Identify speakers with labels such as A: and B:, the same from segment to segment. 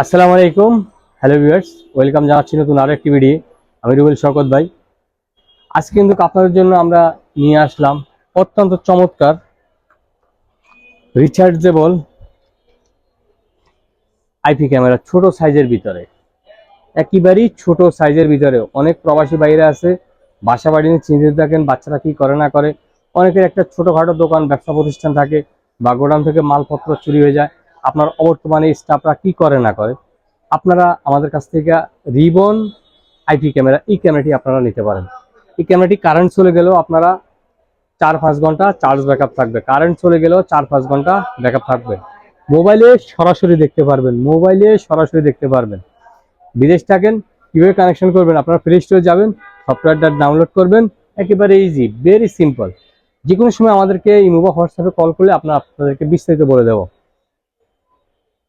A: আসসালামু আলাইকুম। Hello viewers, welcome জানাচ্ছি নতুন আরো একটি ভিডিও। আমি রুবেল শওকত ভাই। আজকে কিন্তু আপনাদের জন্য আমরা নিয়ে আসলাম অত্যন্ত চমৎকার রিচার্জেবল আইপি ক্যামেরা, ছোট সাইজের ভিতরে, একেবারেই ছোট সাইজের ভিতরে। অনেক প্রবাসী বাইরে আছে, বাসা বাড়ি নিয়ে চিন্তিত থাকেন বাচ্চারা কি করে না করে। অনেকের একটা ছোটখাটো দোকান ব্যবসা প্রতিষ্ঠান থাকে বা গোডাউন থেকে মালপত্র চুরি হয়ে যায়। আপনার অবর্তমানে স্টাফরা কি করে না করে, আপনারা আমাদের কাছ থেকে রিবন আইপি ক্যামেরা, এই ক্যামেরাটি আপনারা নিতে পারেন। এই ক্যামেরাটি কারেন্ট চলে গেলেও আপনারা 4-5 ঘন্টা চার্জ ব্যাকআপ থাকবে। কারেন্ট চলে গেলেও 4-5 ঘন্টা ব্যাকআপ থাকবে। মোবাইলে সরাসরি দেখতে পারবেন, বিদেশ থাকেন কিভাবে কানেকশন করবেন? আপনারা প্লে স্টোরে যাবেন, সফটওয়্যারটা ডাউনলোড করবেন, একেবারে ইজি, ভেরি সিম্পল। যে কোনো সময় আমাদেরকে ইমো বা হোয়াটসঅ্যাপে কল করলে আপনাদেরকে বিস্তারিত বলে দেবো।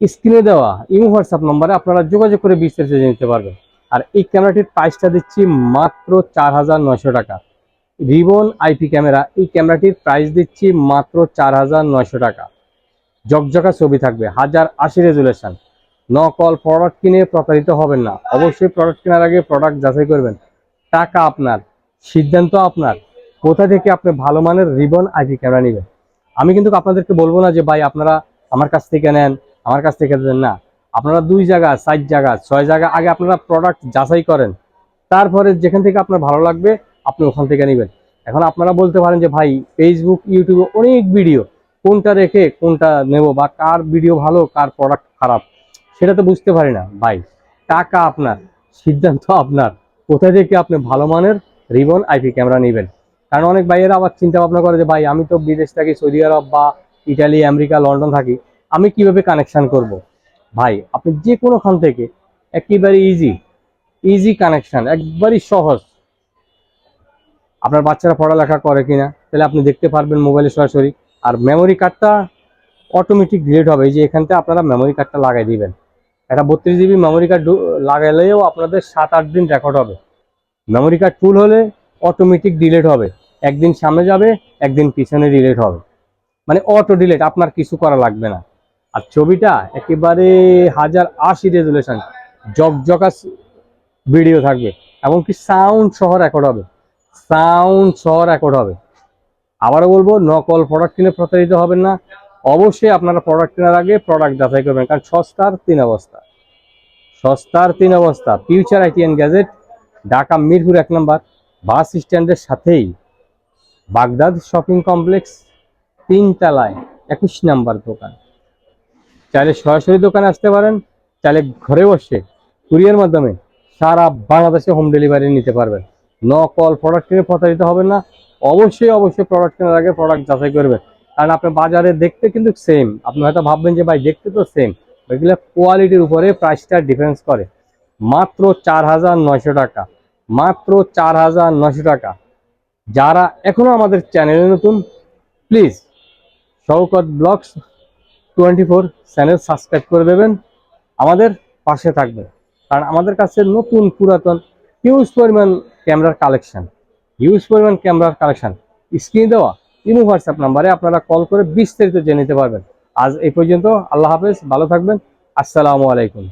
A: স্ক্রিনে দেওয়া ইমো হোয়াটসঅ্যাপ নম্বরে আপনারা যোগাযোগ করে বিস্তারিত জেনে নিতে পারবেন। আর এই ক্যামেরাটির প্রাইসটা দিচ্ছি মাত্র 4,900 টাকা। রিবন আইপি ক্যামেরা, এই ক্যামেরাটির প্রাইস দিচ্ছি মাত্র 4,900 টাকা। ঝকঝকা ছবি থাকবে, 1080 রেজুলেশন। নকল প্রোডাক্ট কিনে প্রতারিত হবেন না। অবশ্যই প্রোডাক্ট কেনার আগে প্রোডাক্ট যাচাই করবেন। টাকা আপনার, সিদ্ধান্ত আপনার, কোথা থেকে আপনি ভালো মানের রিবন আইপি ক্যামেরা নেবেন। আমি কিন্তু আপনাদেরকে বলবো না যে ভাই আপনারা আমার কাছ থেকে নেন, আমার কাছ থেকে দেন না। আপনারা 2 জায়গা, 4 জায়গা, 6 জায়গা আগে আপনারা প্রোডাক্ট যাচাই করেন, তারপরে যেখান থেকে আপনার ভালো লাগবে আপনি ওখান থেকে নেবেন। এখন আপনারা বলতে পারেন যে ভাই ফেসবুক ইউটিউবে অনেক ভিডিও, কোনটা রেখে কোনটা নেব, বা কার ভিডিও ভালো কার প্রোডাক্ট খারাপ, সেটা তো বুঝতে পারি না ভাই। টাকা আপনার, সিদ্ধান্ত আপনার, কোথা থেকে আপনি ভালো মানের রিবন আইপি ক্যামেরা নেবেন। কারণ অনেক ভাইয়েরা আবার চিন্তা ভাবনা করে যে ভাই আমি তো বিদেশ থাকি, সৌদি আরব বা ইটালি, আমেরিকা, লন্ডন থাকি, আমি কিভাবে কানেকশন করব। ভাই আপনি যে কোনোখান থেকে একেবারে ইজি কানেকশন, একবারই সহজ। আপনার বাচ্চারা পড়ালেখা করে কিনা তাহলে আপনি দেখতে পারবেন মোবাইলে সরাসরি। আর মেমোরি কার্ডটা অটোমেটিক ডিলিট হবে। এই যে এখানতে আপনারা মেমোরি কার্ডটা লাগাই দিবেন। একটা 32 জিবি মেমোরি কার্ড লাগাইলেও আপনাদের 7-8 দিন রেকর্ড হবে। মেমোরি কার্ড ফুল হলে অটোমেটিক ডিলিট হবে। একদিন সামনে যাবে, একদিন পিছনে ডিলিট হবে, মানে অটো ডিলিট, আপনার কিছু করা লাগবে না। আর ছবিটা একেবারে 1080 রেজুলেশন, জকজকা ভিডিও থাকবে, এমনকি সাউন্ড সহ রেকর্ড হবে। আবারও বলবো, নকল প্রোডাক্ট কিনে প্রতারিত হবেন না। অবশ্যই আপনারা প্রোডাক্ট কেনার আগে প্রোডাক্ট যাচাই করবেন, কারণ সস্তার তিন অবস্থা। Future IT and gadget, Dhaka Mirpur 1 নম্বর বাস স্ট্যান্ডের সাথেই বাগদাদ শপিং কমপ্লেক্স, 3 তলায় 21 নম্বর দোকান। চাইলে সরাসরি দোকানে আসতে পারেন, চাইলে ঘরে বসে কুরিয়ার মাধ্যমে সারা বাংলাদেশে হোম ডেলিভারি নিতে পারবেন। নকল প্রোডাক্ট কিনে প্রতারিত হবেন না। অবশ্যই প্রোডাক্ট কেনার আগে প্রোডাক্ট যাচাই করবেন। কারণ আপনি বাজারে দেখতে কিন্তু সেম, আপনি হয়তো ভাববেন যে ভাই দেখতে তো সেম, ওইগুলো কোয়ালিটির উপরে প্রাইসটা ডিফারেন্স করে। মাত্র 4,900 টাকা, মাত্র 4,900 টাকা। যারা এখনো আমাদের চ্যানেলে নতুন, please Shawkat blogs 24 channel subscribe করে দেবেন, আমাদের পাশে থাকবেন। কারণ আমাদের কাছে নতুন পুরাতন হিউজ পরিমাণ ক্যামেরার কালেকশন স্ক্রিনে দেওয়া ইমো হোয়াটসঅ্যাপ নাম্বারে আপনারা কল করে বিস্তারিত জেনে নিতে পারবেন। আজ এই পর্যন্ত। আল্লাহ হাফেজ, ভালো থাকবেন। আসসালামু আলাইকুম।